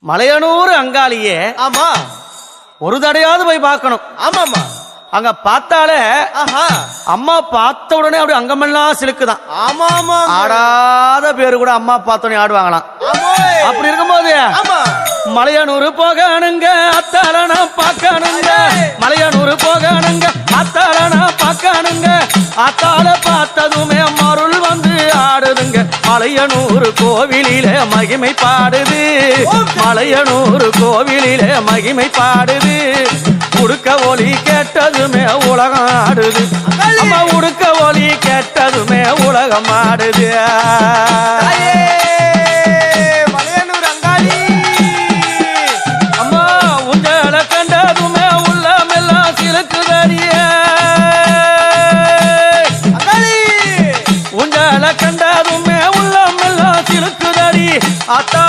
மலையனூர் அங்காளியே ஆமா ஒரு தடையாவது போய் பார்க்கணும். ஆமாமா அங்க பார்த்தாலே ஆஹா அம்மா பார்த்த உடனே அப்படி அங்கமெல்லாம் சிலுக்குதான். ஆமா ஆமா ஆடாத பேரு கூட அம்மா பார்த்தோன்னே ஆடுவாங்களாம். அப்படி இருக்கும்போது மலையனூர் போகணுங்க அத்தாளனா பார்க்கணுங்க, மலையனூர் போகணுங்க அத்தாளனா பார்க்கணுங்க. அத்தாள பார்த்ததுமே மருள் வந்து ஆடுதுங்க. மலையனூர் கோவிலிலே மகிமை பாடுது, மலையனூர் கோவிலிலே மகிமை பாடுது. உடுக்க ஒலி கேட்டதுமே உலகம் ஆடுது, அம்மா உடுக்க ஒலி கேட்டதுமே உலகம் ஆடுது. மலையனூர் அங்காளி அம்மா உஞ்சல கண்டதுமே உள்ளமெல்லாம் சிலுக்குதடிய, உஞ்சல கண்டதுமே உள்ளமெல்லாம் சிலுக்குதடி. அத்தா